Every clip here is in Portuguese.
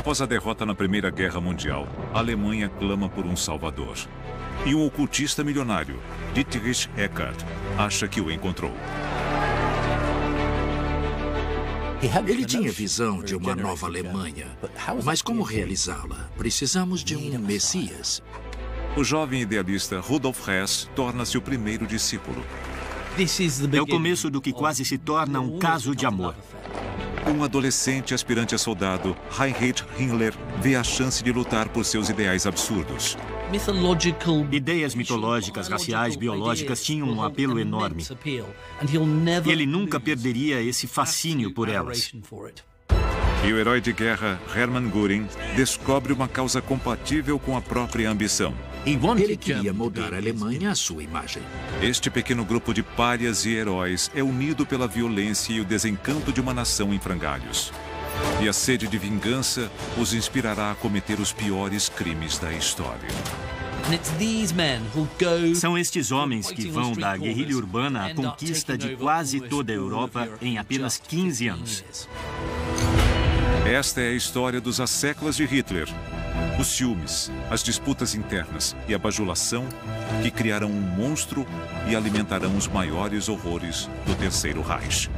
Após a derrota na Primeira Guerra Mundial, a Alemanha clama por um salvador. E um ocultista milionário, Dietrich Eckart, acha que o encontrou. Ele tinha visão de uma nova Alemanha, mas como realizá-la? Precisamos de um Messias. O jovem idealista Rudolf Hess torna-se o primeiro discípulo. É o começo do que quase se torna um caso de amor. Um adolescente aspirante a soldado, Heinrich Himmler, vê a chance de lutar por seus ideais absurdos. Ideias mitológicas, raciais, biológicas tinham um apelo enorme. E ele nunca perderia esse fascínio por elas. E o herói de guerra, Hermann Göring, descobre uma causa compatível com a própria ambição. Ele queria moldar a Alemanha à sua imagem. Este pequeno grupo de párias e heróis é unido pela violência e o desencanto de uma nação em frangalhos. E a sede de vingança os inspirará a cometer os piores crimes da história. São estes homens que vão da guerrilha urbana à conquista de quase toda a Europa em apenas 15 anos. Esta é a história dos asseclas de Hitler. Os ciúmes, as disputas internas e a bajulação que criarão um monstro e alimentarão os maiores horrores do Terceiro Reich.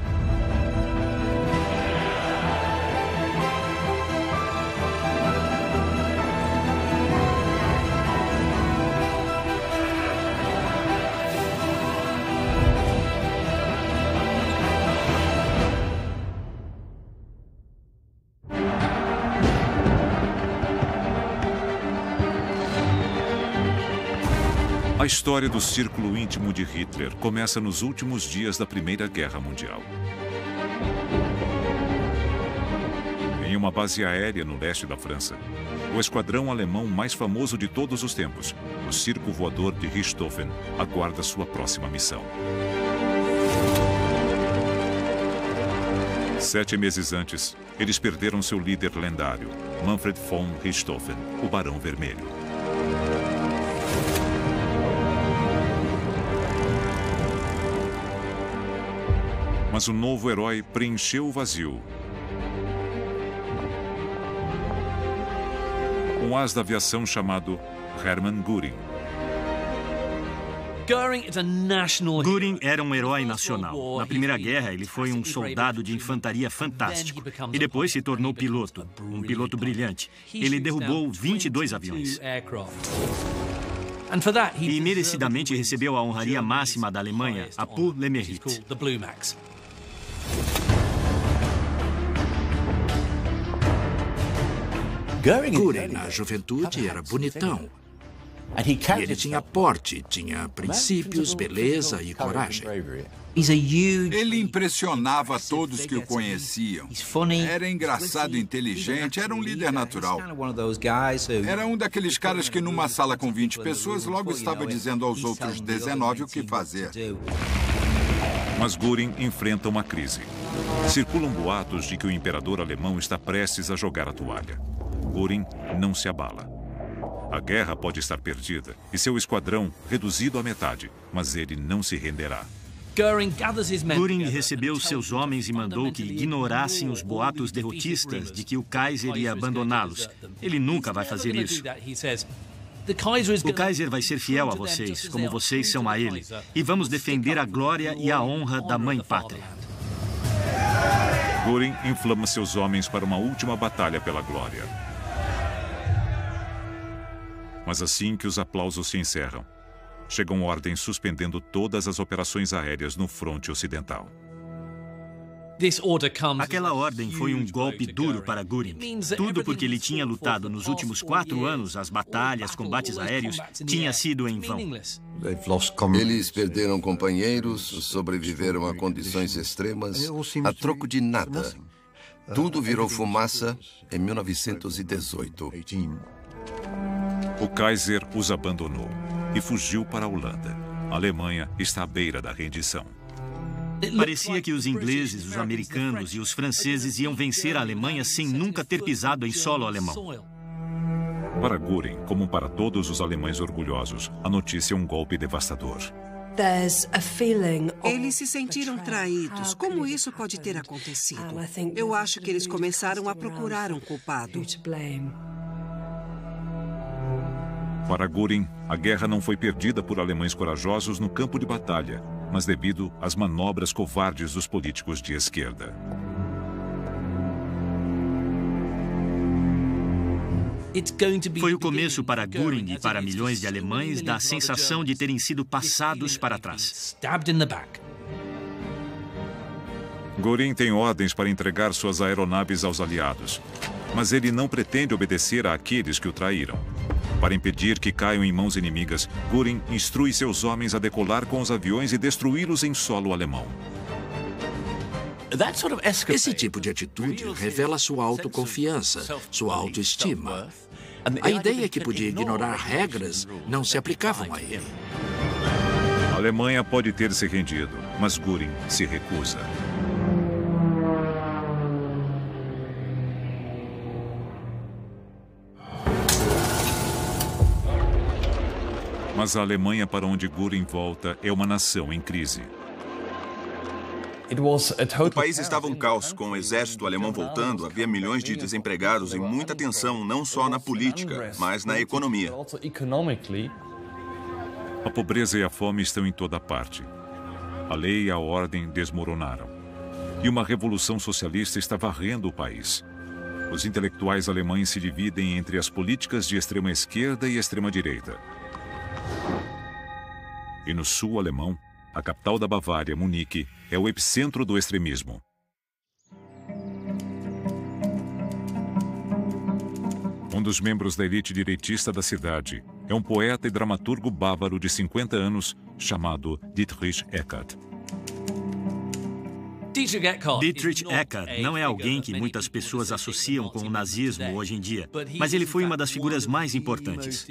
A história do círculo íntimo de Hitler começa nos últimos dias da Primeira Guerra Mundial. Em uma base aérea no leste da França, o esquadrão alemão mais famoso de todos os tempos, o Circo Voador de Richthofen, aguarda sua próxima missão. 7 meses antes, eles perderam seu líder lendário, Manfred von Richthofen, o Barão Vermelho. Mas o novo herói preencheu o vazio. Um as da aviação chamado Hermann Göring. Göring era um herói nacional. Na Primeira Guerra, ele foi um soldado de infantaria fantástico. E depois se tornou piloto, um piloto brilhante. Ele derrubou 22 aviões. E merecidamente recebeu a honraria máxima da Alemanha, a Pour le Mérite. Göring, na juventude, era bonitão. E ele tinha porte, tinha princípios, beleza e coragem. Ele impressionava todos que o conheciam. Era engraçado, inteligente, era um líder natural. Era um daqueles caras que numa sala com 20 pessoas logo estava dizendo aos outros 19 o que fazer. Mas Göring enfrenta uma crise. Circulam boatos de que o imperador alemão está prestes a jogar a toalha. Göring não se abala. A guerra pode estar perdida e seu esquadrão reduzido à metade, mas ele não se renderá. Göring recebeu seus homens e mandou que ignorassem os boatos derrotistas de que o Kaiser ia abandoná-los. Ele nunca vai fazer isso. O Kaiser vai ser fiel a vocês, como vocês são a ele. E vamos defender a glória e a honra da mãe-pátria. Göring inflama seus homens para uma última batalha pela glória. Mas assim que os aplausos se encerram, chegam ordens suspendendo todas as operações aéreas no fronte ocidental. Aquela ordem foi um golpe duro para Göring. Tudo porque ele tinha lutado nos últimos 4 anos, as batalhas, combates aéreos, tinha sido em vão. Eles perderam companheiros, sobreviveram a condições extremas, a troco de nada. Tudo virou fumaça em 1918. O Kaiser os abandonou e fugiu para a Holanda. A Alemanha está à beira da rendição. Parecia que os ingleses, os americanos e os franceses iam vencer a Alemanha sem nunca ter pisado em solo alemão. Para Göring, como para todos os alemães orgulhosos, a notícia é um golpe devastador. Eles se sentiram traídos. Como isso pode ter acontecido? Eu acho que eles começaram a procurar um culpado. Para Göring, a guerra não foi perdida por alemães corajosos no campo de batalha, mas devido às manobras covardes dos políticos de esquerda. Foi o começo para Göring e para milhões de alemães da sensação de terem sido passados para trás. Göring tem ordens para entregar suas aeronaves aos aliados, mas ele não pretende obedecer àqueles que o traíram. Para impedir que caiam em mãos inimigas, Göring instrui seus homens a decolar com os aviões e destruí-los em solo alemão. Esse tipo de atitude revela sua autoconfiança, sua autoestima. A ideia que podia ignorar regras não se aplicavam a ele. A Alemanha pode ter se rendido, mas Göring se recusa. Mas a Alemanha para onde Göring volta é uma nação em crise. O país estava um caos. Com o exército alemão voltando, havia milhões de desempregados e muita tensão, não só na política, mas na economia. A pobreza e a fome estão em toda parte. A lei e a ordem desmoronaram. E uma revolução socialista está varrendo o país. Os intelectuais alemães se dividem entre as políticas de extrema esquerda e extrema direita. E no sul alemão, a capital da Bavária, Munique, é o epicentro do extremismo. Um dos membros da elite direitista da cidade é um poeta e dramaturgo bávaro de 50 anos chamado Dietrich Eckart. Dietrich Eckart não é alguém que muitas pessoas associam com o nazismo hoje em dia, mas ele foi uma das figuras mais importantes.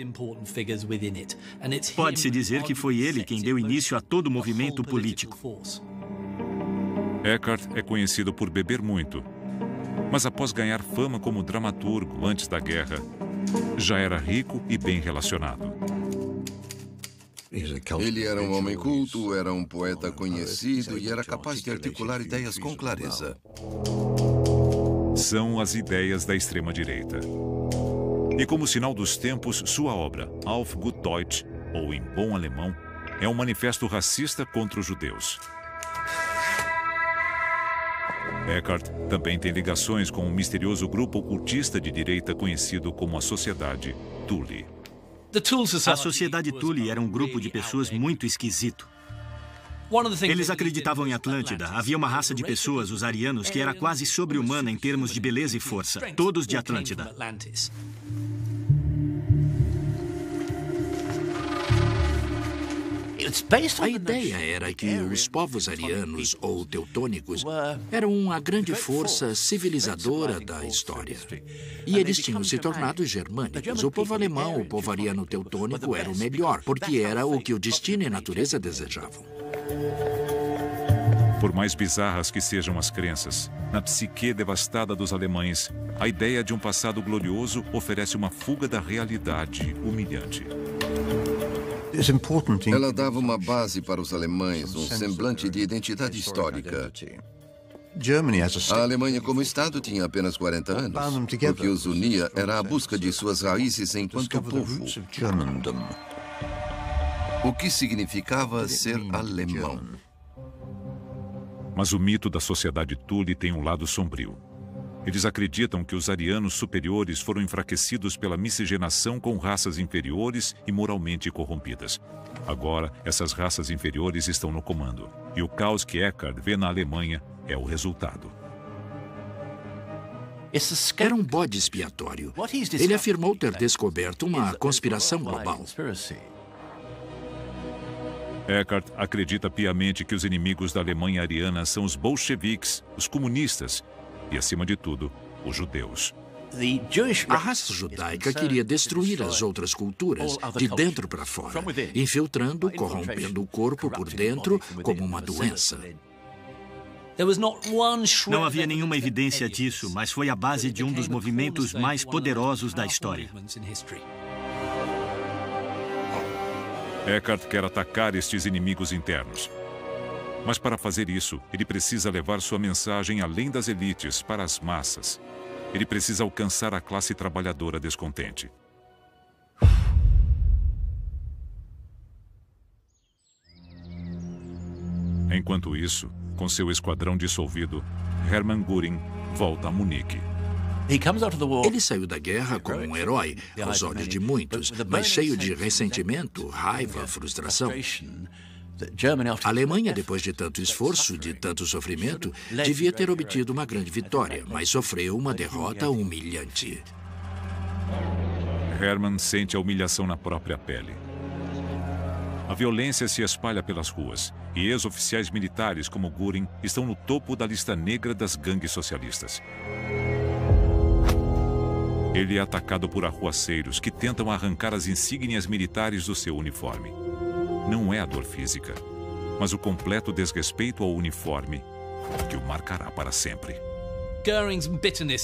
Pode-se dizer que foi ele quem deu início a todo o movimento político. Eckart é conhecido por beber muito, mas após ganhar fama como dramaturgo antes da guerra, já era rico e bem relacionado. Ele era um homem culto, era um poeta conhecido e era capaz de articular ideias com clareza. São as ideias da extrema-direita. E como sinal dos tempos, sua obra, Auf gut Deutsch, ou em bom alemão, é um manifesto racista contra os judeus. Eckart também tem ligações com um misterioso grupo ocultista de direita conhecido como a Sociedade Thule. A Sociedade Thule era um grupo de pessoas muito esquisito. Eles acreditavam em Atlântida. Havia uma raça de pessoas, os arianos, que era quase sobre-humana em termos de beleza e força. Todos de Atlântida. A ideia era que os povos arianos, ou teutônicos, eram a grande força civilizadora da história. E eles tinham se tornado germânicos. O povo alemão, o povo ariano teutônico, era o melhor, porque era o que o destino e a natureza desejavam. Por mais bizarras que sejam as crenças, na psique devastada dos alemães, a ideia de um passado glorioso oferece uma fuga da realidade humilhante. Ela dava uma base para os alemães, um semblante de identidade histórica. A Alemanha como Estado tinha apenas 40 anos. O que os unia era a busca de suas raízes enquanto povo. O que significava ser alemão. Mas o mito da Sociedade Thule tem um lado sombrio. Eles acreditam que os arianos superiores foram enfraquecidos pela miscigenação com raças inferiores e moralmente corrompidas. Agora, essas raças inferiores estão no comando. E o caos que Eckart vê na Alemanha é o resultado. Era um bode expiatório. Ele afirmou ter descoberto uma conspiração global. Eckart acredita piamente que os inimigos da Alemanha ariana são os bolcheviques, os comunistas e, acima de tudo, os judeus. A raça judaica queria destruir as outras culturas, de dentro para fora, infiltrando, corrompendo o corpo por dentro como uma doença. Não havia nenhuma evidência disso, mas foi a base de um dos movimentos mais poderosos da história. Eckhart quer atacar estes inimigos internos. Mas para fazer isso, ele precisa levar sua mensagem além das elites, para as massas. Ele precisa alcançar a classe trabalhadora descontente. Enquanto isso, com seu esquadrão dissolvido, Hermann Göring volta a Munique. Ele saiu da guerra como um herói, aos olhos de muitos, mas cheio de ressentimento, raiva, frustração. A Alemanha, depois de tanto esforço, de tanto sofrimento, devia ter obtido uma grande vitória, mas sofreu uma derrota humilhante. Hermann sente a humilhação na própria pele. A violência se espalha pelas ruas e ex-oficiais militares como Göring estão no topo da lista negra das gangues socialistas. Ele é atacado por arruaceiros que tentam arrancar as insígnias militares do seu uniforme. Não é a dor física, mas o completo desrespeito ao uniforme que o marcará para sempre.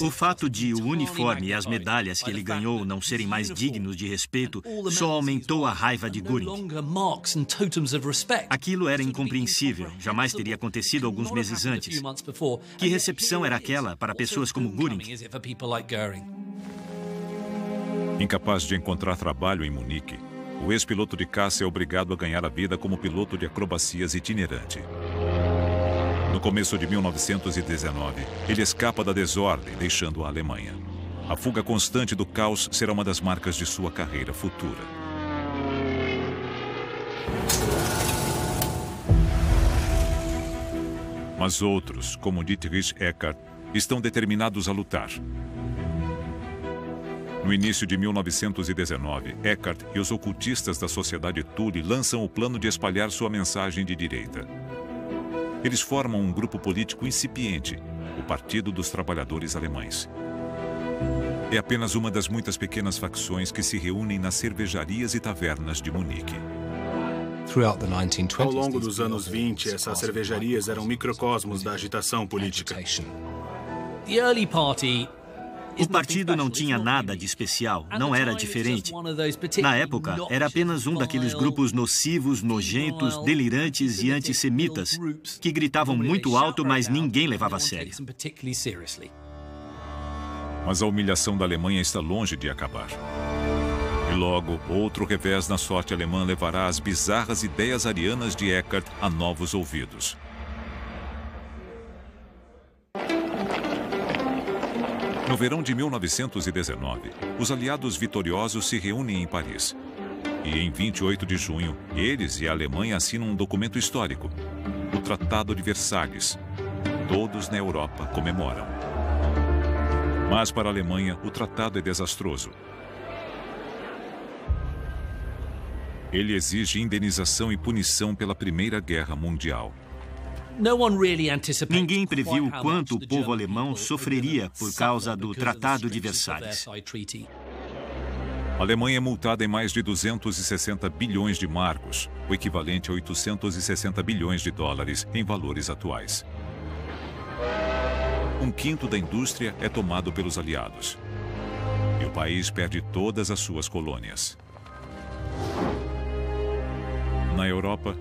O fato de o uniforme e as medalhas que ele ganhou não serem mais dignos de respeito só aumentou a raiva de Göring. Aquilo era incompreensível, jamais teria acontecido alguns meses antes. Que recepção era aquela para pessoas como Göring? Incapaz de encontrar trabalho em Munique, o ex-piloto de caça é obrigado a ganhar a vida como piloto de acrobacias itinerante. No começo de 1919, ele escapa da desordem, deixando a Alemanha. A fuga constante do caos será uma das marcas de sua carreira futura. Mas outros, como Dietrich Eckart, estão determinados a lutar. No início de 1919, Eckart e os ocultistas da Sociedade Thule lançam o plano de espalhar sua mensagem de direita. Eles formam um grupo político incipiente, o Partido dos Trabalhadores Alemães. É apenas uma das muitas pequenas facções que se reúnem nas cervejarias e tavernas de Munique. Ao longo dos anos 20, essas cervejarias eram microcosmos da agitação política. O partido não tinha nada de especial, não era diferente. Na época, era apenas um daqueles grupos nocivos, nojentos, delirantes e antissemitas, que gritavam muito alto, mas ninguém levava a sério. Mas a humilhação da Alemanha está longe de acabar. E logo, outro revés na sorte alemã levará as bizarras ideias arianas de Eckart a novos ouvidos. No verão de 1919, os aliados vitoriosos se reúnem em Paris. E em 28 de junho, eles e a Alemanha assinam um documento histórico, o Tratado de Versalhes. Todos na Europa comemoram. Mas para a Alemanha, o tratado é desastroso. Ele exige indenização e punição pela Primeira Guerra Mundial. Ninguém previu o quanto o povo alemão sofreria por causa do Tratado de Versalhes. A Alemanha é multada em mais de 260 bilhões de marcos, o equivalente a 860 bilhões de dólares em valores atuais. Um quinto da indústria é tomado pelos aliados. E o país perde todas as suas colônias. Na Europa,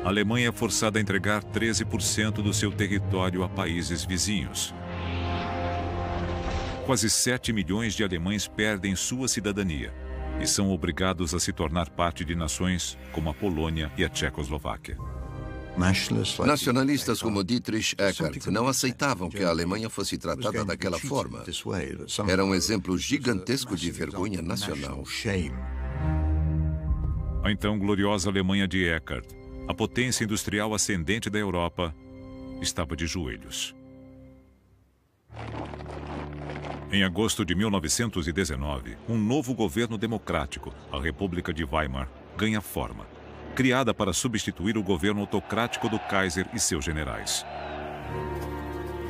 a Alemanha é forçada a entregar 13% do seu território a países vizinhos. Quase 7 milhões de alemães perdem sua cidadania e são obrigados a se tornar parte de nações como a Polônia e a Tchecoslováquia. Nacionalistas como Dietrich Eckart não aceitavam que a Alemanha fosse tratada daquela forma. Era um exemplo gigantesco de vergonha nacional. A então gloriosa Alemanha de Eckart, a potência industrial ascendente da Europa, estava de joelhos. Em agosto de 1919, um novo governo democrático, a República de Weimar, ganha forma, criada para substituir o governo autocrático do Kaiser e seus generais.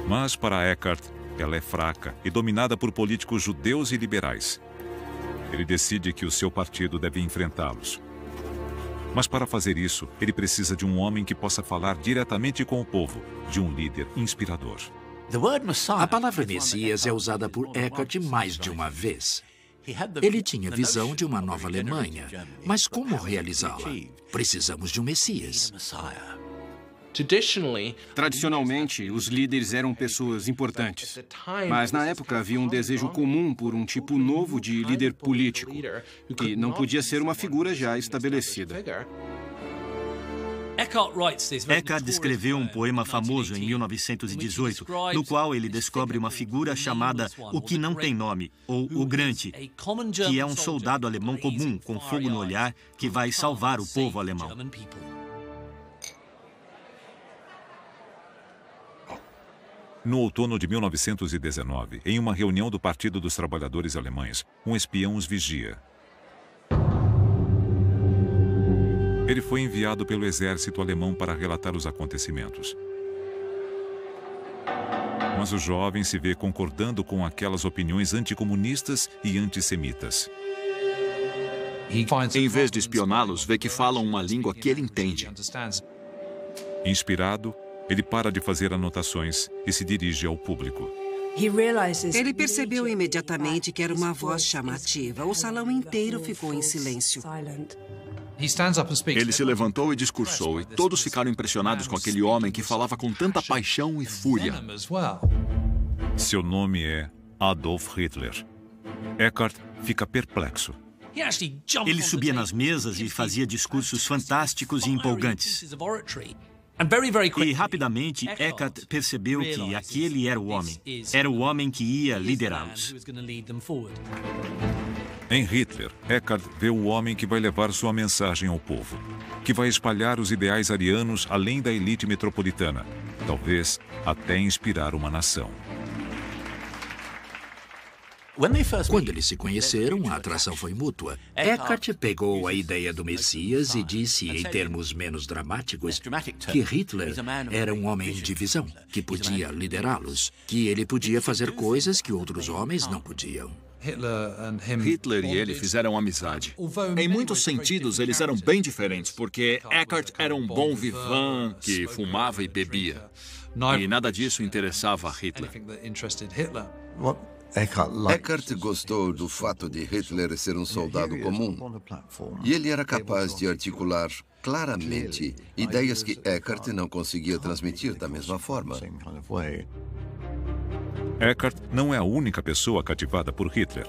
Mas para Eckart, ela é fraca e dominada por políticos judeus e liberais. Ele decide que o seu partido deve enfrentá-los. Mas para fazer isso, ele precisa de um homem que possa falar diretamente com o povo, de um líder inspirador. A palavra Messias é usada por Eckart mais de uma vez. Ele tinha visão de uma nova Alemanha, mas como realizá-la? Precisamos de um Messias. Tradicionalmente, os líderes eram pessoas importantes. Mas na época havia um desejo comum por um tipo novo de líder político, que não podia ser uma figura já estabelecida. Eckhart escreveu um poema famoso em 1918, no qual ele descobre uma figura chamada O que não tem nome, ou o Grande, que é um soldado alemão comum com fogo no olhar que vai salvar o povo alemão. No outono de 1919, em uma reunião do Partido dos Trabalhadores Alemães, um espião os vigia. Ele foi enviado pelo exército alemão para relatar os acontecimentos. Mas o jovem se vê concordando com aquelas opiniões anticomunistas e antissemitas. Em vez de espioná-los, vê que falam uma língua que ele entende. Inspirado, ele para de fazer anotações e se dirige ao público. Ele percebeu imediatamente que era uma voz chamativa. O salão inteiro ficou em silêncio. Ele se levantou e discursou, e todos ficaram impressionados com aquele homem que falava com tanta paixão e fúria. Seu nome é Adolf Hitler. Eckhart fica perplexo. Ele subia nas mesas e fazia discursos fantásticos e empolgantes. E rapidamente, Eckhart percebeu que aquele era o homem. Era o homem que ia liderá-los. Em Hitler, Eckhart vê o homem que vai levar sua mensagem ao povo, que vai espalhar os ideais arianos além da elite metropolitana, talvez até inspirar uma nação. Quando eles se conheceram, a atração foi mútua. Eckhart pegou a ideia do Messias e disse, em termos menos dramáticos, que Hitler era um homem de visão, que podia liderá-los, que ele podia fazer coisas que outros homens não podiam. Hitler e ele fizeram amizade. Em muitos sentidos, eles eram bem diferentes, porque Eckhart era um bom vivant que fumava e bebia. E nada disso interessava a Hitler. Eckhart gostou do fato de Hitler ser um soldado comum. E ele era capaz de articular claramente ideias que Eckhart não conseguia transmitir da mesma forma. Eckhart não é a única pessoa cativada por Hitler.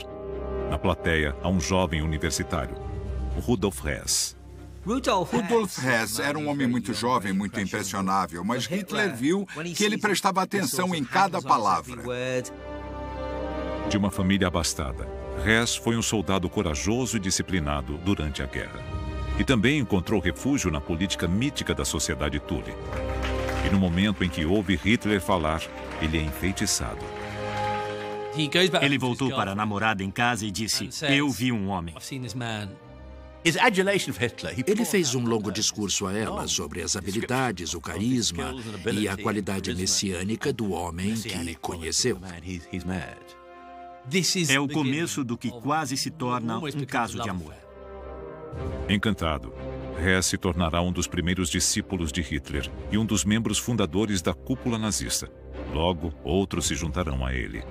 Na plateia, há um jovem universitário, Rudolf Hess. Rudolf Hess era um homem muito jovem, muito impressionável, mas Hitler viu que ele prestava atenção em cada palavra. De uma família abastada, Hess foi um soldado corajoso e disciplinado durante a guerra. E também encontrou refúgio na política mítica da sociedade Thule. E no momento em que ouve Hitler falar, ele é enfeitiçado. Ele voltou para a namorada em casa e disse, eu vi um homem. Ele fez um longo discurso a ela sobre as habilidades, o carisma e a qualidade messiânica do homem que conheceu. É o começo do que quase se torna um caso de amor. Encantado, Hess se tornará um dos primeiros discípulos de Hitler e um dos membros fundadores da cúpula nazista. Logo, outros se juntarão a ele.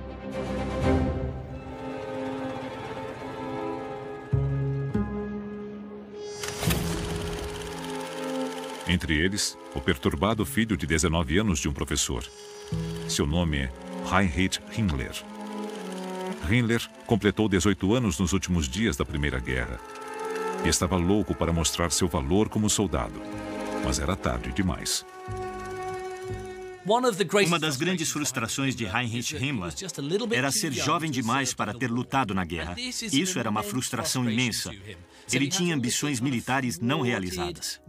Entre eles, o perturbado filho de 19 anos de um professor. Seu nome é Heinrich Himmler. Himmler completou 18 anos nos últimos dias da Primeira Guerra. E estava louco para mostrar seu valor como soldado. Mas era tarde demais. Uma das grandes frustrações de Heinrich Himmler era ser jovem demais para ter lutado na guerra. Isso era uma frustração imensa. Ele tinha ambições militares não realizadas.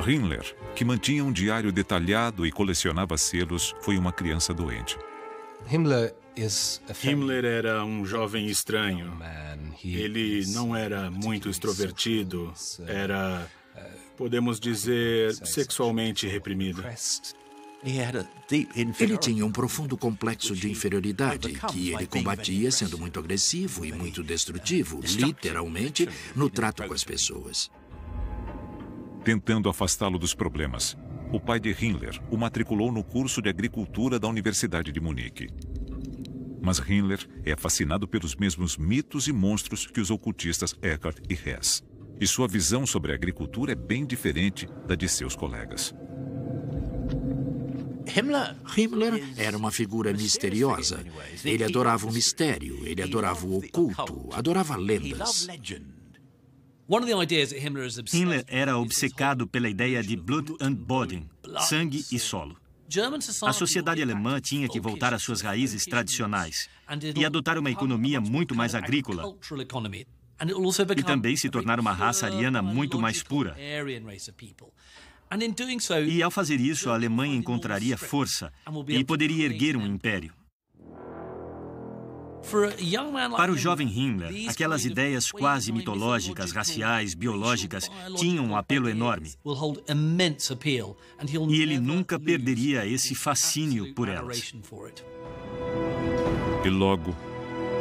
Himmler, que mantinha um diário detalhado e colecionava selos, foi uma criança doente. Himmler era um jovem estranho. Ele não era muito extrovertido. Era, podemos dizer, sexualmente reprimido. Ele tinha um profundo complexo de inferioridade que ele combatia sendo muito agressivo e muito destrutivo, literalmente, no trato com as pessoas. Tentando afastá-lo dos problemas, o pai de Himmler o matriculou no curso de agricultura da Universidade de Munique. Mas Himmler é fascinado pelos mesmos mitos e monstros que os ocultistas Eckart e Hess. E sua visão sobre a agricultura é bem diferente da de seus colegas. Himmler era uma figura misteriosa. Ele adorava o mistério, ele adorava o oculto, adorava lendas. Himmler era obcecado pela ideia de Blut und Boden, sangue e solo. A sociedade alemã tinha que voltar às suas raízes tradicionais e adotar uma economia muito mais agrícola. E também se tornar uma raça ariana muito mais pura. E ao fazer isso, a Alemanha encontraria força e poderia erguer um império. Para o jovem Himmler, aquelas ideias quase mitológicas, raciais, biológicas, tinham um apelo enorme. E ele nunca perderia esse fascínio por elas. E logo,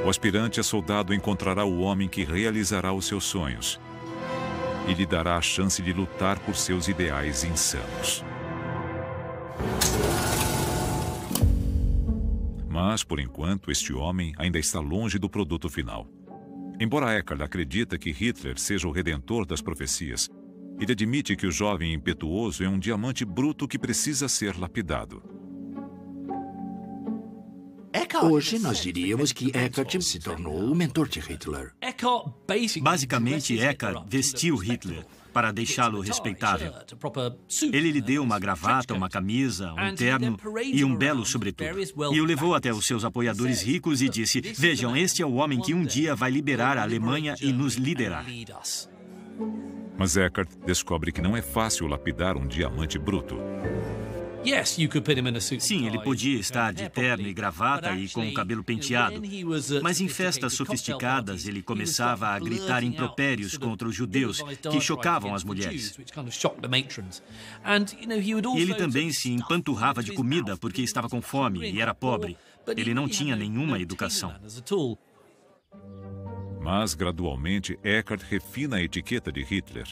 o aspirante a soldado encontrará o homem que realizará os seus sonhos e lhe dará a chance de lutar por seus ideais insanos. Mas, por enquanto, este homem ainda está longe do produto final. Embora Eckart acredite que Hitler seja o redentor das profecias, ele admite que o jovem impetuoso é um diamante bruto que precisa ser lapidado. Hoje nós diríamos que Eckart se tornou o mentor de Hitler. Basicamente, Eckart vestiu Hitler para deixá-lo respeitável. Ele lhe deu uma gravata, uma camisa, um terno e um belo sobretudo. E o levou até os seus apoiadores ricos e disse: vejam, este é o homem que um dia vai liberar a Alemanha e nos liderar. Mas Eckart descobre que não é fácil lapidar um diamante bruto. Sim, ele podia estar de terno e gravata e com o cabelo penteado, mas em festas sofisticadas ele começava a gritar impropérios contra os judeus, que chocavam as mulheres. E ele também se empanturrava de comida porque estava com fome e era pobre. Ele não tinha nenhuma educação. Mas, gradualmente, Eckart refina a etiqueta de Hitler.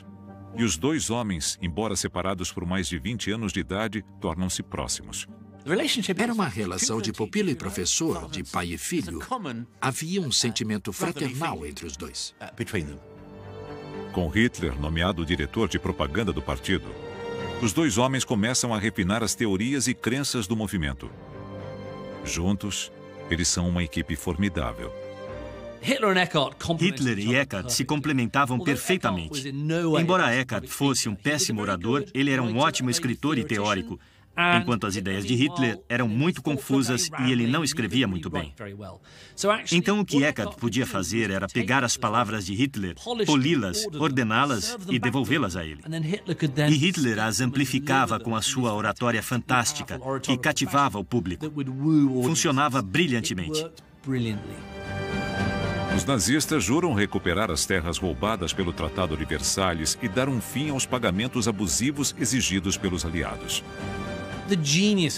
E os dois homens, embora separados por mais de 20 anos de idade, tornam-se próximos. Era uma relação de pupilo e professor, de pai e filho. Havia um sentimento fraternal entre os dois. Com Hitler nomeado diretor de propaganda do partido, os dois homens começam a refinar as teorias e crenças do movimento. Juntos, eles são uma equipe formidável. Hitler e Eckart se complementavam perfeitamente. Embora Eckart fosse um péssimo orador, ele era um ótimo escritor e teórico, enquanto as ideias de Hitler eram muito confusas e ele não escrevia muito bem. Então o que Eckart podia fazer era pegar as palavras de Hitler, poli-las, ordená-las e devolvê-las a ele. E Hitler as amplificava com a sua oratória fantástica, que cativava o público. Funcionava brilhantemente. Os nazistas juram recuperar as terras roubadas pelo Tratado de Versalhes e dar um fim aos pagamentos abusivos exigidos pelos aliados.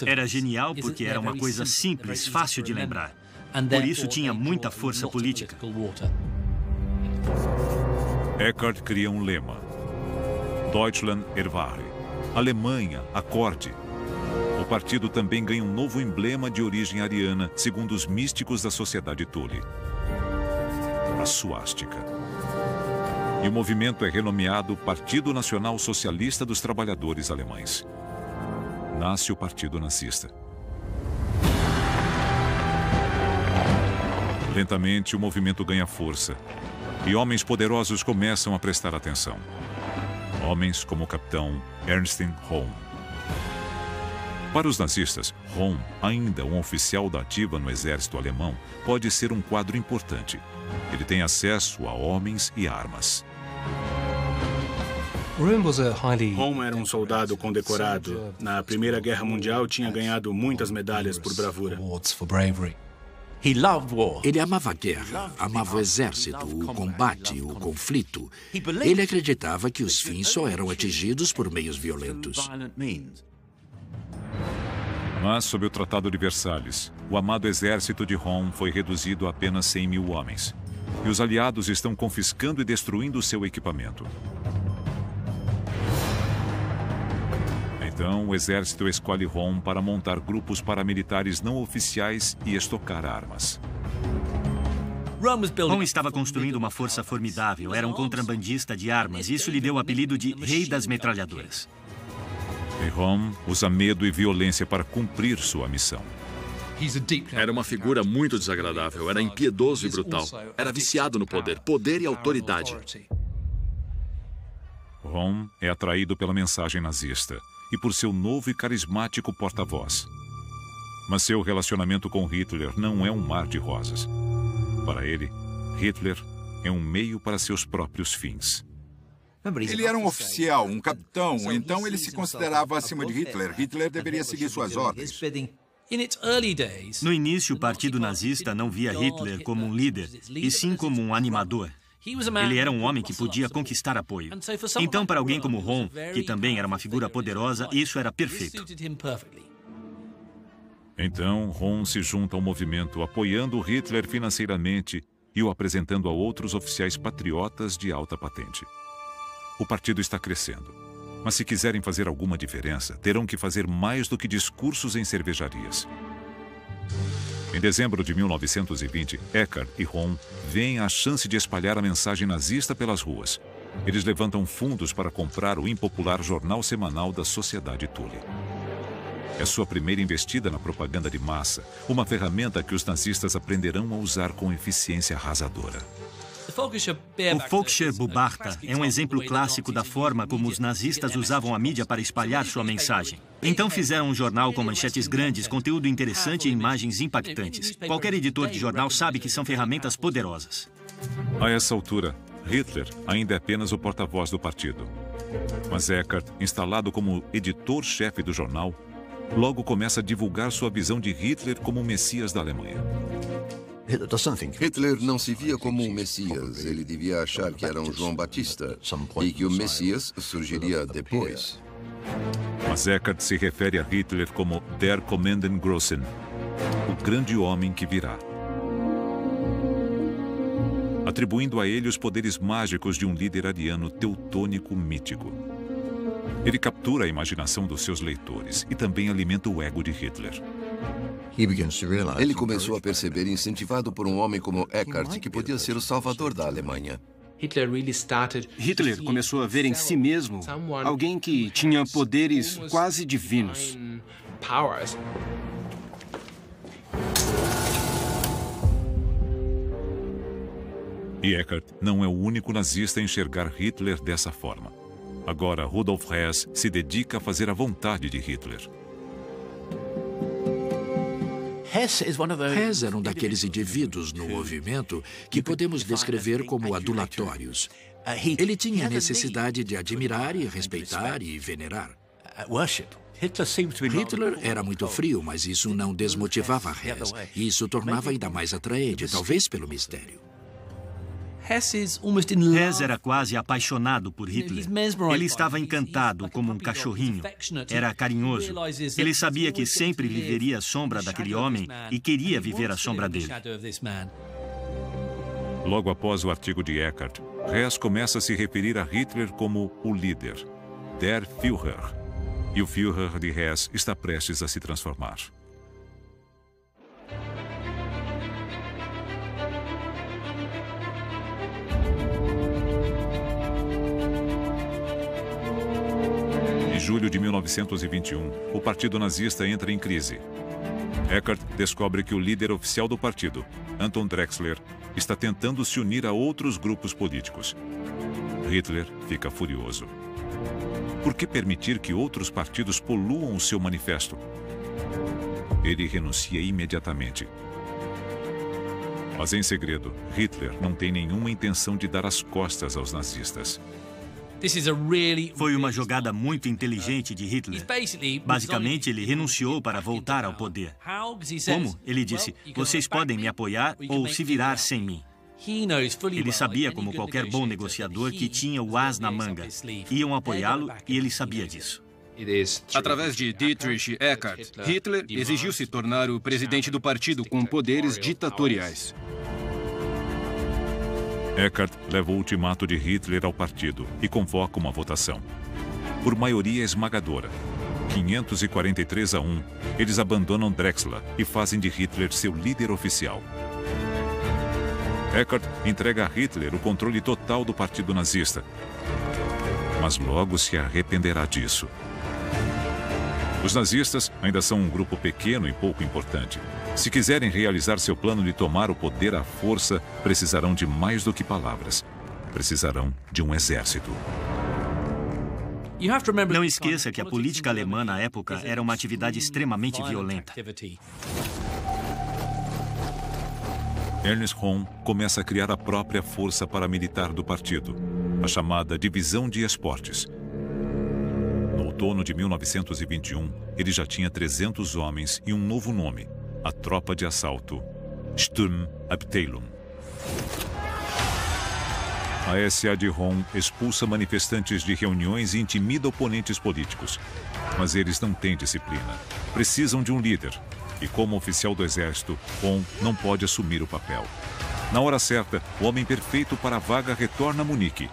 Era genial porque era uma coisa simples, fácil de lembrar. Por isso tinha muita força política. Eckart cria um lema: Deutschland erwahre. Alemanha, acorde. O partido também ganha um novo emblema de origem ariana, segundo os místicos da sociedade Thule: a suástica. E o movimento é renomeado Partido Nacional Socialista dos Trabalhadores Alemães. Nasce o Partido Nazista. Lentamente, o movimento ganha força e homens poderosos começam a prestar atenção. Homens como o capitão Ernst Röhm. Para os nazistas, Röhm, ainda um oficial da ativa no exército alemão, pode ser um quadro importante. Ele tem acesso a homens e armas. Röhm era um soldado condecorado. Na Primeira Guerra Mundial, tinha ganhado muitas medalhas por bravura. Ele amava a guerra, amava o exército, o combate, o conflito. Ele acreditava que os fins só eram atingidos por meios violentos. Mas, sob o Tratado de Versalhes, o amado exército de Röhm foi reduzido a apenas 100 mil homens. E os aliados estão confiscando e destruindo seu equipamento. Então, o exército escolhe Rom para montar grupos paramilitares não oficiais e estocar armas. Rom estava construindo uma força formidável. Era um contrabandista de armas. Isso lhe deu o apelido de Rei das Metralhadoras. E Rom usa medo e violência para cumprir sua missão. Era uma figura muito desagradável. Era impiedoso e brutal. Era viciado no poder. Poder e autoridade. Rom é atraído pela mensagem nazista e por seu novo e carismático porta-voz. Mas seu relacionamento com Hitler não é um mar de rosas. Para ele, Hitler é um meio para seus próprios fins. Ele era um oficial, um capitão, então ele se considerava acima de Hitler. Hitler deveria seguir suas ordens. No início, o partido nazista não via Hitler como um líder, e sim como um animador. Ele era um homem que podia conquistar apoio. Então, para alguém como Rom, que também era uma figura poderosa, isso era perfeito. Então, Rom se junta ao movimento, apoiando Hitler financeiramente e o apresentando a outros oficiais patriotas de alta patente. O partido está crescendo, mas se quiserem fazer alguma diferença, terão que fazer mais do que discursos em cervejarias. Em dezembro de 1920, Eckart e Rom veem a chance de espalhar a mensagem nazista pelas ruas. Eles levantam fundos para comprar o impopular jornal semanal da Sociedade Thule. É sua primeira investida na propaganda de massa, uma ferramenta que os nazistas aprenderão a usar com eficiência arrasadora. O Volkscher Beobachter é um exemplo clássico da forma como os nazistas usavam a mídia para espalhar sua mensagem. Então fizeram um jornal com manchetes grandes, conteúdo interessante e imagens impactantes. Qualquer editor de jornal sabe que são ferramentas poderosas. A essa altura, Hitler ainda é apenas o porta-voz do partido. Mas Eckart, instalado como editor-chefe do jornal, logo começa a divulgar sua visão de Hitler como o Messias da Alemanha. Hitler não se via como um Messias. Ele devia achar que era um João Batista e que o Messias surgiria depois. Mas Eckart se refere a Hitler como Der Kommenden Großen, o grande homem que virá, atribuindo a ele os poderes mágicos de um líder ariano teutônico mítico. Ele captura a imaginação dos seus leitores e também alimenta o ego de Hitler. Ele começou a perceber, incentivado por um homem como Eckart, que podia ser o salvador da Alemanha. Hitler começou a ver em si mesmo alguém que tinha poderes quase divinos. E Eckart não é o único nazista a enxergar Hitler dessa forma. Agora, Rudolf Hess se dedica a fazer a vontade de Hitler. Hess era um daqueles indivíduos no movimento que podemos descrever como adulatórios. Ele tinha a necessidade de admirar e respeitar e venerar. Hitler era muito frio, mas isso não desmotivava Hess. E isso tornava ainda mais atraente, talvez pelo mistério. Hess era quase apaixonado por Hitler. Ele estava encantado como um cachorrinho. Era carinhoso. Ele sabia que sempre lhe veria a sombra daquele homem e queria viver à sombra dele. Logo após o artigo de Eckart, Hess começa a se referir a Hitler como o líder, Der Führer. E o Führer de Hess está prestes a se transformar. Em julho de 1921, o partido nazista entra em crise. Eckart descobre que o líder oficial do partido, Anton Drexler, está tentando se unir a outros grupos políticos. Hitler fica furioso. Por que permitir que outros partidos poluam o seu manifesto? Ele renuncia imediatamente. Mas em segredo, Hitler não tem nenhuma intenção de dar as costas aos nazistas. Foi uma jogada muito inteligente de Hitler. Basicamente, ele renunciou para voltar ao poder. Como? Ele disse, vocês podem me apoiar ou se virar sem mim. Ele sabia, como qualquer bom negociador, que tinha o as na manga. Iam apoiá-lo e ele sabia disso. Através de Dietrich Eckart, Hitler exigiu se tornar o presidente do partido com poderes ditatoriais. Eckart leva o ultimato de Hitler ao partido e convoca uma votação. Por maioria esmagadora, 543-1, eles abandonam Drexler e fazem de Hitler seu líder oficial. Eckart entrega a Hitler o controle total do partido nazista, mas logo se arrependerá disso. Os nazistas ainda são um grupo pequeno e pouco importante. Se quiserem realizar seu plano de tomar o poder à força, precisarão de mais do que palavras. Precisarão de um exército. Não esqueça que a política alemã na época era uma atividade extremamente violenta. Ernst Röhm começa a criar a própria força paramilitar do partido, a chamada Divisão de Esportes. No outono de 1921, ele já tinha 300 homens e um novo nome, a Tropa de Assalto, Sturmabteilung. A SA de Röhm expulsa manifestantes de reuniões e intimida oponentes políticos. Mas eles não têm disciplina. Precisam de um líder. E como oficial do exército, Röhm não pode assumir o papel. Na hora certa, o homem perfeito para a vaga retorna a Munique.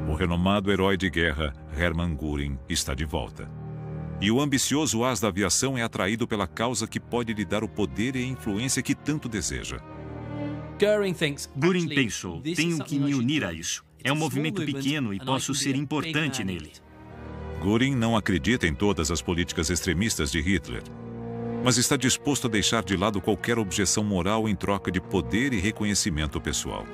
O renomado herói de guerra, Hermann Göring, está de volta. E o ambicioso as da aviação é atraído pela causa que pode lhe dar o poder e a influência que tanto deseja. Göring pensou, tenho que me unir a isso. É um movimento pequeno e posso ser importante nele. Göring não acredita em todas as políticas extremistas de Hitler, mas está disposto a deixar de lado qualquer objeção moral em troca de poder e reconhecimento pessoal.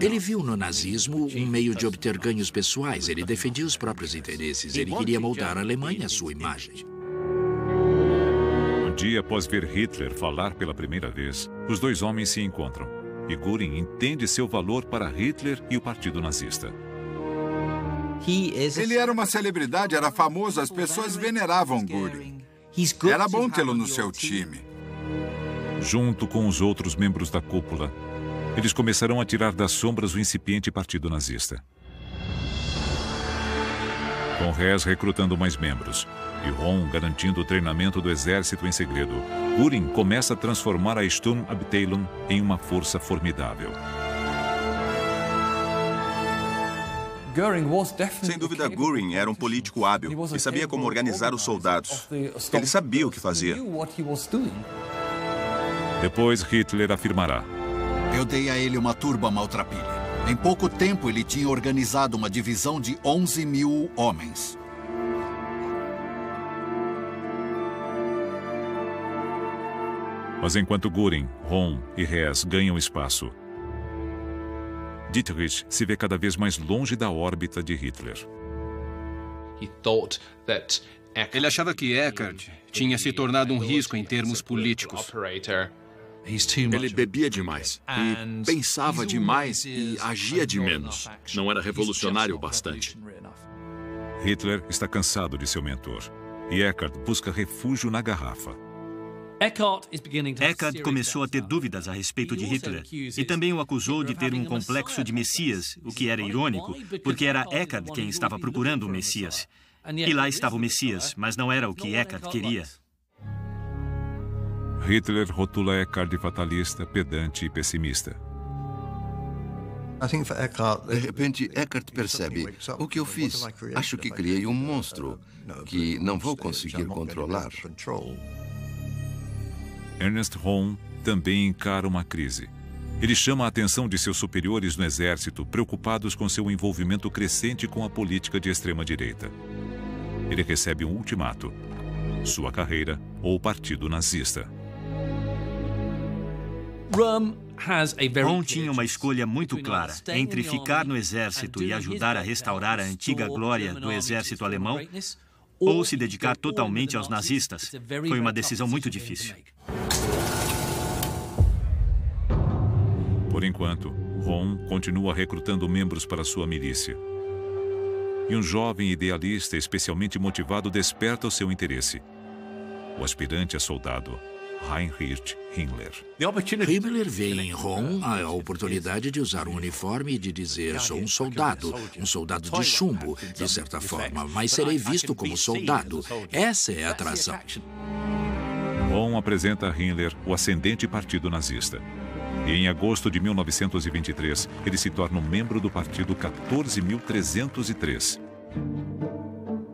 Ele viu no nazismo um meio de obter ganhos pessoais. Ele defendia os próprios interesses. Ele queria moldar a Alemanha à sua imagem. Um dia após ver Hitler falar pela primeira vez, os dois homens se encontram. E Göring entende seu valor para Hitler e o partido nazista. Ele era uma celebridade, era famoso, as pessoas veneravam Göring. Era bom tê-lo no seu time. Junto com os outros membros da cúpula, eles começarão a tirar das sombras o incipiente partido nazista. Com Hess recrutando mais membros e Röhm garantindo o treinamento do exército em segredo, Göring começa a transformar a Sturmabteilung em uma força formidável. Sem dúvida, Göring era um político hábil e sabia como organizar os soldados. Ele sabia o que fazia. Depois, Hitler afirmará: eu dei a ele uma turba maltrapilha. Em pouco tempo, ele tinha organizado uma divisão de 11.000 homens. Mas enquanto Göring, Röhm e Hess ganham espaço, Dietrich se vê cada vez mais longe da órbita de Hitler. Ele achava que Eckart tinha se tornado um risco em termos políticos. Ele bebia demais e pensava demais e agia de menos. Não era revolucionário o bastante. Hitler está cansado de seu mentor e Eckart busca refúgio na garrafa. Eckart começou a ter dúvidas a respeito de Hitler e também o acusou de ter um complexo de Messias, o que era irônico, porque era Eckart quem estava procurando o Messias. E lá estava o Messias, mas não era o que Eckart queria. Hitler rotula Eckart de fatalista, pedante e pessimista. De repente, Eckart percebe: o que eu fiz? Acho que criei um monstro que não vou conseguir controlar. Ernst Röhm também encara uma crise. Ele chama a atenção de seus superiores no exército, preocupados com seu envolvimento crescente com a política de extrema-direita. Ele recebe um ultimato: sua carreira ou o partido nazista. Röhm tinha uma escolha muito clara entre ficar no exército e ajudar a restaurar a antiga glória do exército alemão ou se dedicar totalmente aos nazistas. Foi uma decisão muito difícil. Por enquanto, Röhm continua recrutando membros para sua milícia. E um jovem idealista especialmente motivado desperta o seu interesse. O aspirante a soldado, Heinrich Himmler. Himmler vê em Röhm a oportunidade de usar um uniforme e de dizer: sou um soldado de chumbo, de certa forma, mas serei visto como soldado. Essa é a atração. Röhm apresenta a Himmler o ascendente partido nazista. E em agosto de 1923, ele se torna um membro do partido 14.303.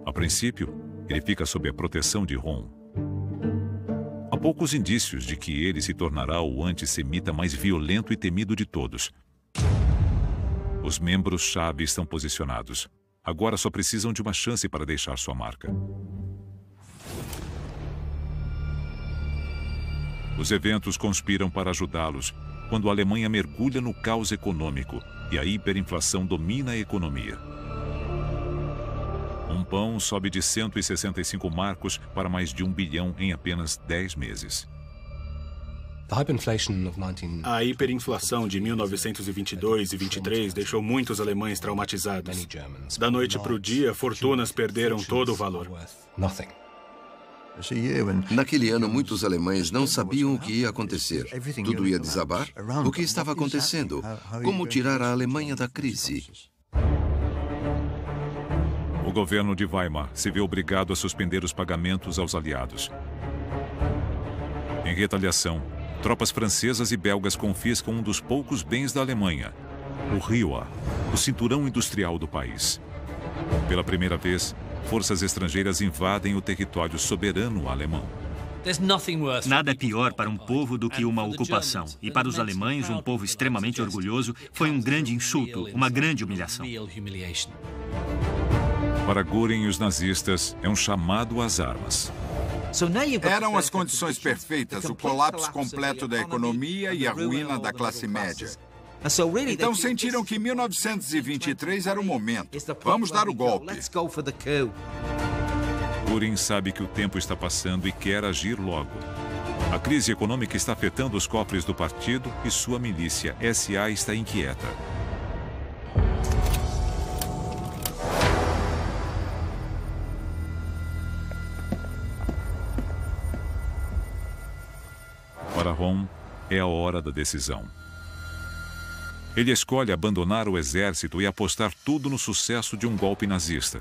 A princípio, ele fica sob a proteção de Ron. Há poucos indícios de que ele se tornará o antissemita mais violento e temido de todos. Os membros-chave estão posicionados. Agora só precisam de uma chance para deixar sua marca. Os eventos conspiram para ajudá-los quando a Alemanha mergulha no caos econômico e a hiperinflação domina a economia. Um pão sobe de 165 marcos para mais de 1 bilhão em apenas 10 meses. A hiperinflação de 1922 e 23 deixou muitos alemães traumatizados. Da noite para o dia, fortunas perderam todo o valor. Naquele ano, muitos alemães não sabiam o que ia acontecer. Tudo ia desabar? O que estava acontecendo? Como tirar a Alemanha da crise? O governo de Weimar se vê obrigado a suspender os pagamentos aos aliados. Em retaliação, tropas francesas e belgas confiscam um dos poucos bens da Alemanha, o Ruhr, o cinturão industrial do país. Pela primeira vez, forças estrangeiras invadem o território soberano alemão. Nada pior para um povo do que uma ocupação. E para os alemães, um povo extremamente orgulhoso, foi um grande insulto, uma grande humilhação. Para Göring e os nazistas, é um chamado às armas. Eram as condições perfeitas, o colapso completo da economia e a ruína da classe média. Então sentiram que 1923 era o momento. Vamos dar o golpe. Göring sabe que o tempo está passando e quer agir logo. A crise econômica está afetando os cofres do partido e sua milícia SA está inquieta. Para Ron, é a hora da decisão. Ele escolhe abandonar o exército e apostar tudo no sucesso de um golpe nazista.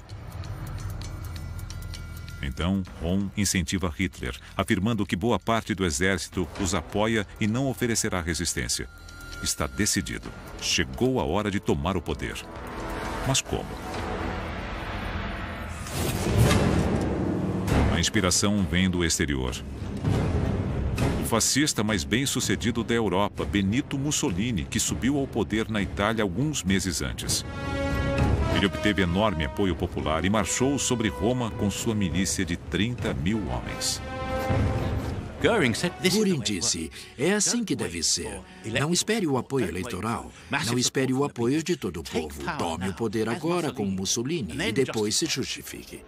Então, Ron incentiva Hitler, afirmando que boa parte do exército os apoia e não oferecerá resistência. Está decidido. Chegou a hora de tomar o poder. Mas como? A inspiração vem do exterior. O fascista mais bem-sucedido da Europa, Benito Mussolini, que subiu ao poder na Itália alguns meses antes. Ele obteve enorme apoio popular e marchou sobre Roma com sua milícia de 30 mil homens. Göring disse, é assim que deve ser. Não espere o apoio eleitoral. Não espere o apoio de todo o povo. Tome o poder agora com Mussolini e depois se justifique.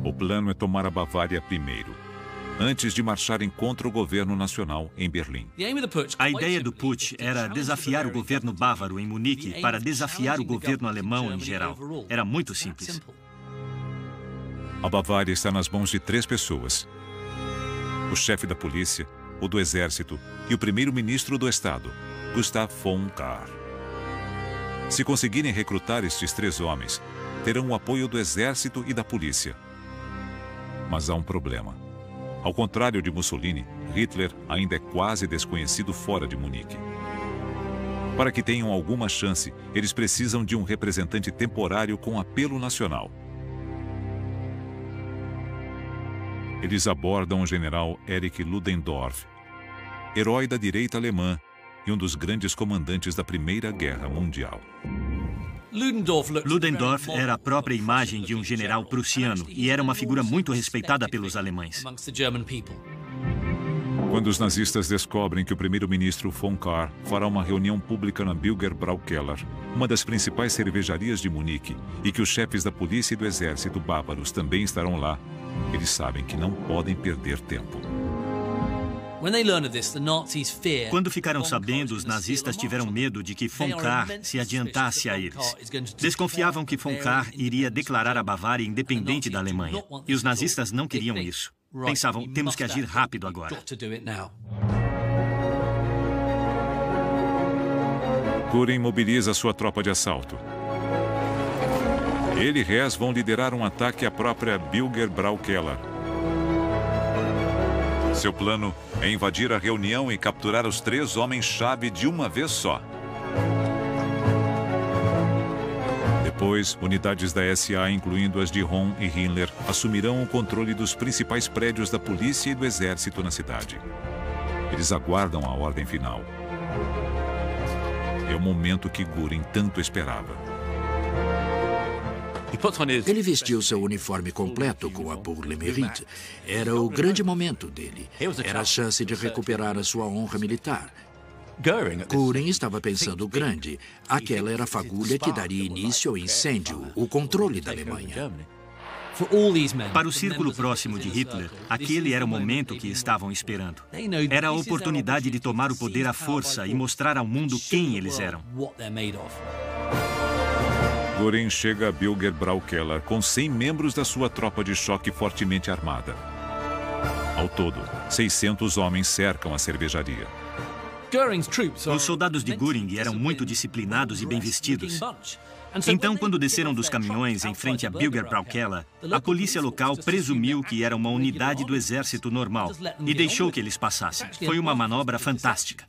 O plano é tomar a Bavária primeiro, antes de marcharem contra o governo nacional em Berlim. A ideia do putsch era desafiar o governo bávaro em Munique para desafiar o governo alemão em geral. Era muito simples. A Bavária está nas mãos de 3 pessoas: o chefe da polícia, o do exército e o primeiro-ministro do estado, Gustav von Kahr. Se conseguirem recrutar estes 3 homens, terão o apoio do exército e da polícia. Mas há um problema. Ao contrário de Mussolini, Hitler ainda é quase desconhecido fora de Munique. Para que tenham alguma chance, eles precisam de um representante temporário com apelo nacional. Eles abordam o general Erich Ludendorff, herói da direita alemã e um dos grandes comandantes da Primeira Guerra Mundial. Ludendorff era a própria imagem de um general prussiano e era uma figura muito respeitada pelos alemães. Quando os nazistas descobrem que o primeiro-ministro von Kahr fará uma reunião pública na Bilger Braukeller, uma das principais cervejarias de Munique, e que os chefes da polícia e do exército bávaros também estarão lá, eles sabem que não podem perder tempo. Quando ficaram sabendo, os nazistas tiveram medo de que von Kahr se adiantasse a eles. Desconfiavam que von Kahr iria declarar a Bavária independente da Alemanha. E os nazistas não queriam isso. Pensavam, temos que agir rápido agora. Göring mobiliza sua tropa de assalto. Ele e Hess vão liderar um ataque à própria Bilger Braukeller. Seu plano é invadir a reunião e capturar os 3 homens-chave de uma vez só. Depois, unidades da SA, incluindo as de Ron e Himmler, assumirão o controle dos principais prédios da polícia e do exército na cidade. Eles aguardam a ordem final. É o momento que Göring tanto esperava. Ele vestiu seu uniforme completo com a Pour le Mérite. Era o grande momento dele. Era a chance de recuperar a sua honra militar. Göring estava pensando grande. Aquela era a fagulha que daria início ao incêndio, o controle da Alemanha. Para o círculo próximo de Hitler, aquele era o momento que estavam esperando. Era a oportunidade de tomar o poder à força e mostrar ao mundo quem eles eram. Göring chega a Bilgerbräu-Keller com 100 membros da sua tropa de choque fortemente armada. Ao todo, 600 homens cercam a cervejaria. Os soldados de Göring eram muito disciplinados e bem vestidos. Então, quando desceram dos caminhões em frente a Bilgerbräu-Keller, a polícia local presumiu que era uma unidade do exército normal e deixou que eles passassem. Foi uma manobra fantástica.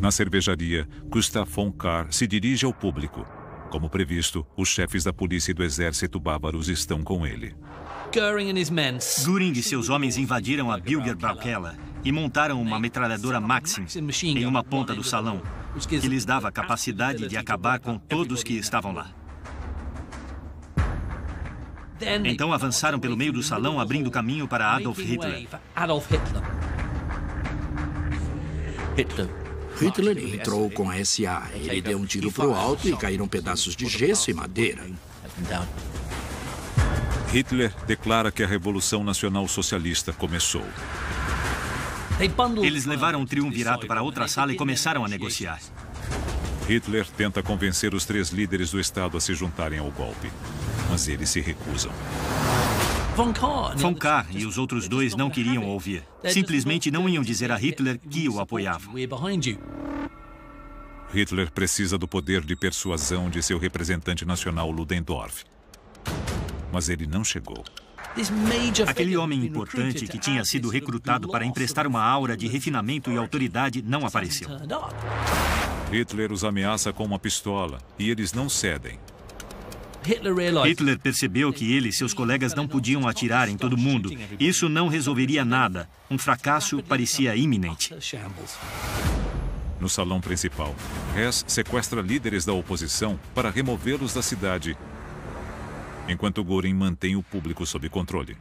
Na cervejaria, Gustav von Kahr se dirige ao público. Como previsto, os chefes da polícia e do exército bávaros estão com ele. Göring e seus homens invadiram a Bilgerbräu-Keller e montaram uma metralhadora Maxim em uma ponta do salão, que lhes dava a capacidade de acabar com todos que estavam lá. Então avançaram pelo meio do salão, abrindo caminho para Adolf Hitler. Hitler entrou com a SA. Ele deu um tiro para o alto e caíram pedaços de gesso e madeira. Hitler declara que a Revolução Nacional Socialista começou. Eles levaram o triunvirato para outra sala e começaram a negociar. Hitler tenta convencer os 3 líderes do Estado a se juntarem ao golpe, mas eles se recusam. Von Kahr e os outros 2 não queriam ouvir. Simplesmente não iam dizer a Hitler que o apoiavam. Hitler precisa do poder de persuasão de seu representante nacional, Ludendorff. Mas ele não chegou. Aquele homem importante que tinha sido recrutado para emprestar uma aura de refinamento e autoridade não apareceu. Hitler os ameaça com uma pistola e eles não cedem. Hitler percebeu que ele e seus colegas não podiam atirar em todo mundo. Isso não resolveria nada. Um fracasso parecia iminente. No salão principal, Hess sequestra líderes da oposição para removê-los da cidade, enquanto Göring mantém o público sob controle.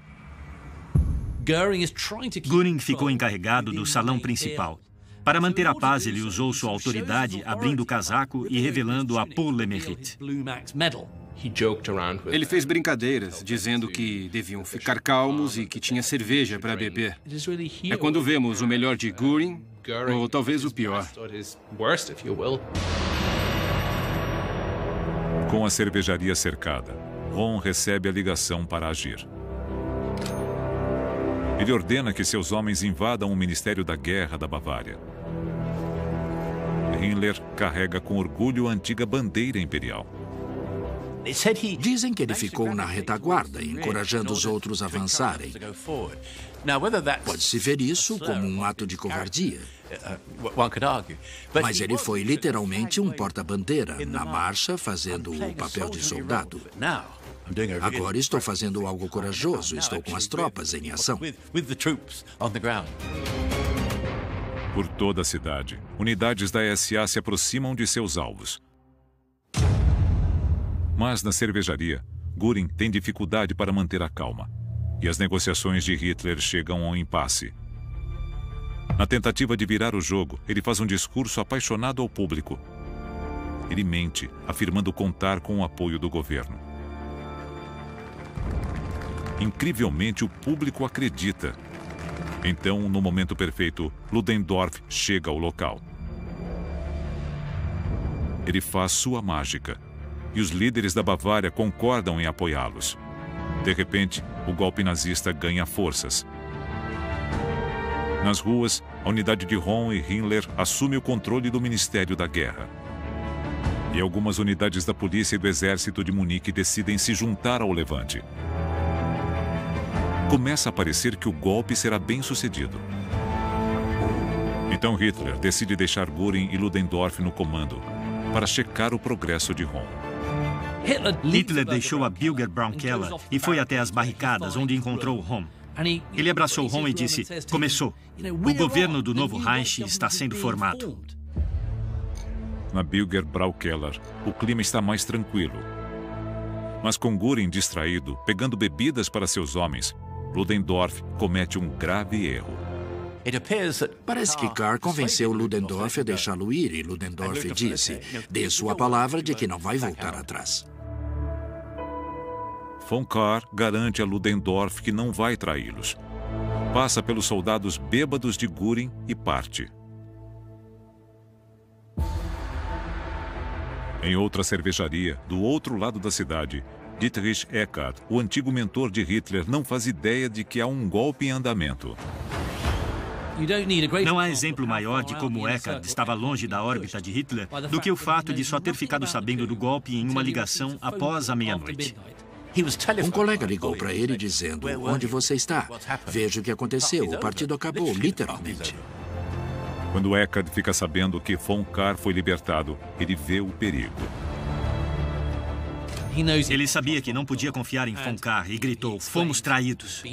Göring ficou encarregado do salão principal. Para manter a paz, ele usou sua autoridade, abrindo o casaco e revelando a Pour le Mérite. Ele fez brincadeiras, dizendo que deviam ficar calmos e que tinha cerveja para beber. É quando vemos o melhor de Göring, ou talvez o pior. Com a cervejaria cercada, Ron recebe a ligação para agir. Ele ordena que seus homens invadam o Ministério da Guerra da Bavária. Himmler carrega com orgulho a antiga bandeira imperial. Dizem que ele ficou na retaguarda, encorajando os outros a avançarem. Pode-se ver isso como um ato de covardia. Mas ele foi literalmente um porta-bandeira, na marcha, fazendo o papel de soldado. Agora estou fazendo algo corajoso, estou com as tropas em ação. Por toda a cidade, unidades da SA se aproximam de seus alvos. Mas na cervejaria, Göring tem dificuldade para manter a calma. E as negociações de Hitler chegam a um impasse. Na tentativa de virar o jogo, ele faz um discurso apaixonado ao público. Ele mente, afirmando contar com o apoio do governo. Incrivelmente, o público acredita. Então, no momento perfeito, Ludendorff chega ao local. Ele faz sua mágica. E os líderes da Bavária concordam em apoiá-los. De repente, o golpe nazista ganha forças. Nas ruas, a unidade de Ron e Himmler assume o controle do Ministério da Guerra. E algumas unidades da polícia e do exército de Munique decidem se juntar ao levante. Começa a parecer que o golpe será bem sucedido. Então Hitler decide deixar Göring e Ludendorff no comando para checar o progresso de Ron. Hitler deixou a Bilger Braunkeller e foi até as barricadas, onde encontrou Röhm. Ele abraçou Röhm e disse: começou. O governo do novo Reich está sendo formado. Na Bilger Braunkeller, o clima está mais tranquilo. Mas com Göring distraído, pegando bebidas para seus homens, Ludendorff comete um grave erro. Parece que Kahr convenceu Ludendorff a deixá-lo ir e Ludendorff disse: dê sua palavra de que não vai voltar atrás. Von Kahr garante a Ludendorff que não vai traí-los. Passa pelos soldados bêbados de Göring e parte. Em outra cervejaria, do outro lado da cidade, Dietrich Eckart, o antigo mentor de Hitler, não faz ideia de que há um golpe em andamento. Não há exemplo maior de como Eckart estava longe da órbita de Hitler do que o fato de só ter ficado sabendo do golpe em uma ligação após a meia-noite. Um colega ligou para ele dizendo: onde você está? Veja o que aconteceu. O partido acabou, literalmente. Quando Eckart fica sabendo que Von Kahr foi libertado, ele vê o perigo. Ele sabia que não podia confiar em Von Kahr e gritou: fomos traídos.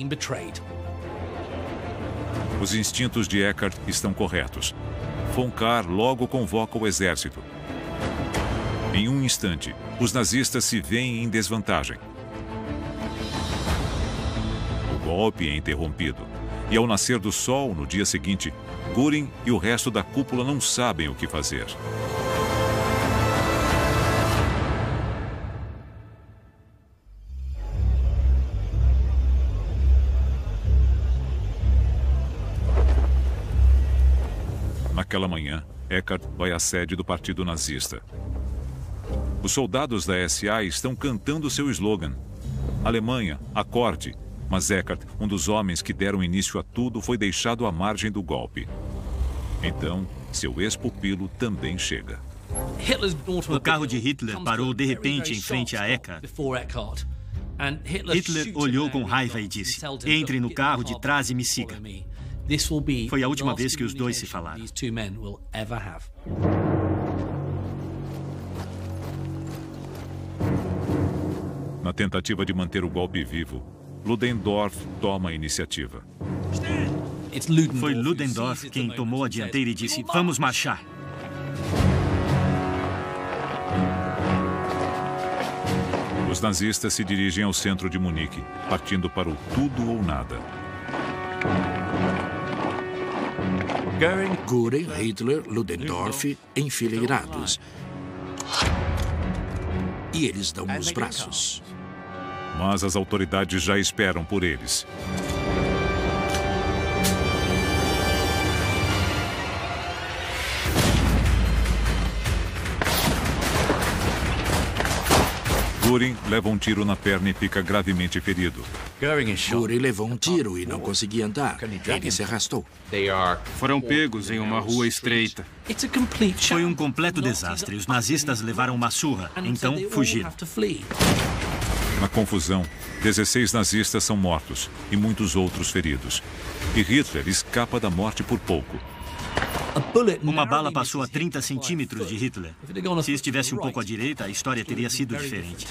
Os instintos de Eckart estão corretos. Von Kahr logo convoca o exército. Em um instante, os nazistas se veem em desvantagem. O golpe é interrompido. E ao nascer do sol, no dia seguinte, Göring e o resto da cúpula não sabem o que fazer. Naquela manhã, Eckart vai à sede do partido nazista. Os soldados da SA estão cantando seu slogan: Alemanha, acorde! Mas Eckart, um dos homens que deram início a tudo, foi deixado à margem do golpe. Então, seu ex-pupilo também chega. O carro de Hitler parou de repente em frente a Eckart. Hitler olhou com raiva e disse: entre no carro de trás e me siga. Foi a última vez que os dois se falaram. Na tentativa de manter o golpe vivo, Ludendorff toma a iniciativa. Foi Ludendorff quem tomou a dianteira e disse: vamos marchar. Os nazistas se dirigem ao centro de Munique, partindo para o tudo ou nada. Göring, Hitler, Ludendorff enfileirados. E eles dão os braços. Mas as autoridades já esperam por eles. Göring leva um tiro na perna e fica gravemente ferido. Göring levou um tiro e não conseguia andar. Ele se arrastou. Foram pegos em uma rua estreita. Foi um completo desastre. Os nazistas levaram uma surra, então fugiram. Na confusão, 16 nazistas são mortos e muitos outros feridos. E Hitler escapa da morte por pouco. Uma bala passou a 30 centímetros de Hitler. Se estivesse um pouco à direita, a história teria sido diferente.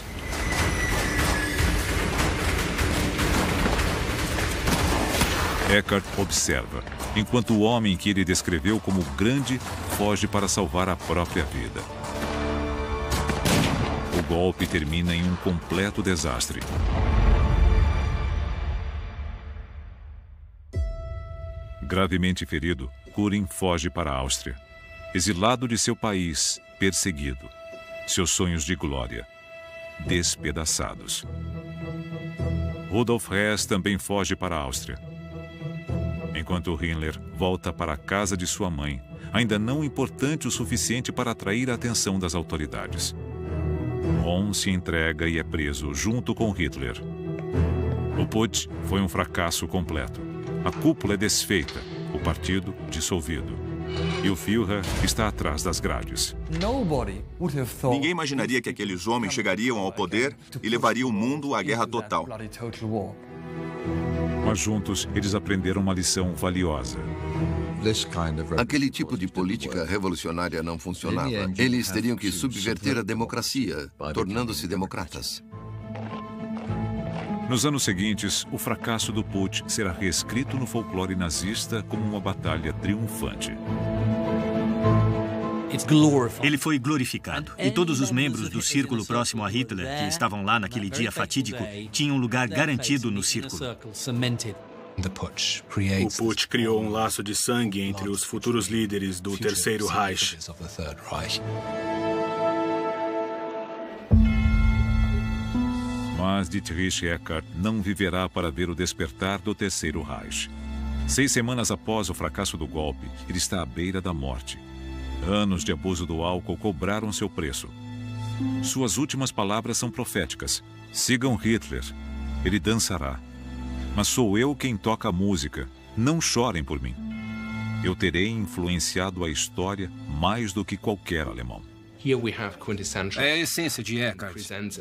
Eckart observa, enquanto o homem que ele descreveu como grande foge para salvar a própria vida. O golpe termina em um completo desastre. Gravemente ferido, Göring foge para a Áustria. Exilado de seu país, perseguido. Seus sonhos de glória, despedaçados. Rudolf Hess também foge para a Áustria. Enquanto Himmler volta para a casa de sua mãe, ainda não importante o suficiente para atrair a atenção das autoridades. Röhm se entrega e é preso junto com Hitler. O Putsch foi um fracasso completo. A cúpula é desfeita, o partido dissolvido. E o Führer está atrás das grades. Ninguém imaginaria que aqueles homens chegariam ao poder e levariam o mundo à guerra total. Mas juntos, eles aprenderam uma lição valiosa. Aquele tipo de política revolucionária não funcionava. Eles teriam que subverter a democracia, tornando-se democratas. Nos anos seguintes, o fracasso do Putsch será reescrito no folclore nazista como uma batalha triunfante. Ele foi glorificado. E todos os membros do círculo próximo a Hitler, que estavam lá naquele dia fatídico, tinham um lugar garantido no círculo. O Putsch criou um laço de sangue entre os futuros líderes do Terceiro Reich. Mas Dietrich Eckart não viverá para ver o despertar do Terceiro Reich. 6 semanas após o fracasso do golpe, ele está à beira da morte. Anos de abuso do álcool cobraram seu preço. Suas últimas palavras são proféticas. Sigam Hitler. Ele dançará. Mas sou eu quem toca a música. Não chorem por mim. Eu terei influenciado a história mais do que qualquer alemão. É a essência de Eckart.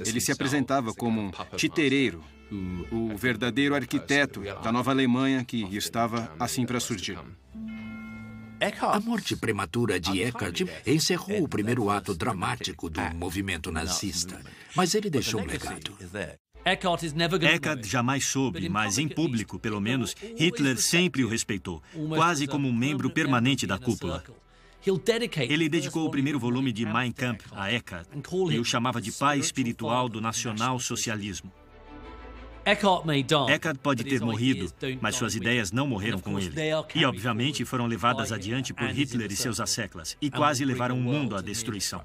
Ele se apresentava como um titereiro, o verdadeiro arquiteto da nova Alemanha que estava assim para surgir. A morte prematura de Eckart encerrou o primeiro ato dramático do movimento nazista, mas ele deixou um legado. Eckart jamais soube, mas em público, pelo menos, Hitler sempre o respeitou, quase como um membro permanente da cúpula. Ele dedicou o primeiro volume de Mein Kampf a Eckart e o chamava de pai espiritual do nacional-socialismo. Eckart pode ter morrido, mas suas ideias não morreram com ele. E, obviamente, foram levadas adiante por Hitler e seus asseclas, e quase levaram o mundo à destruição.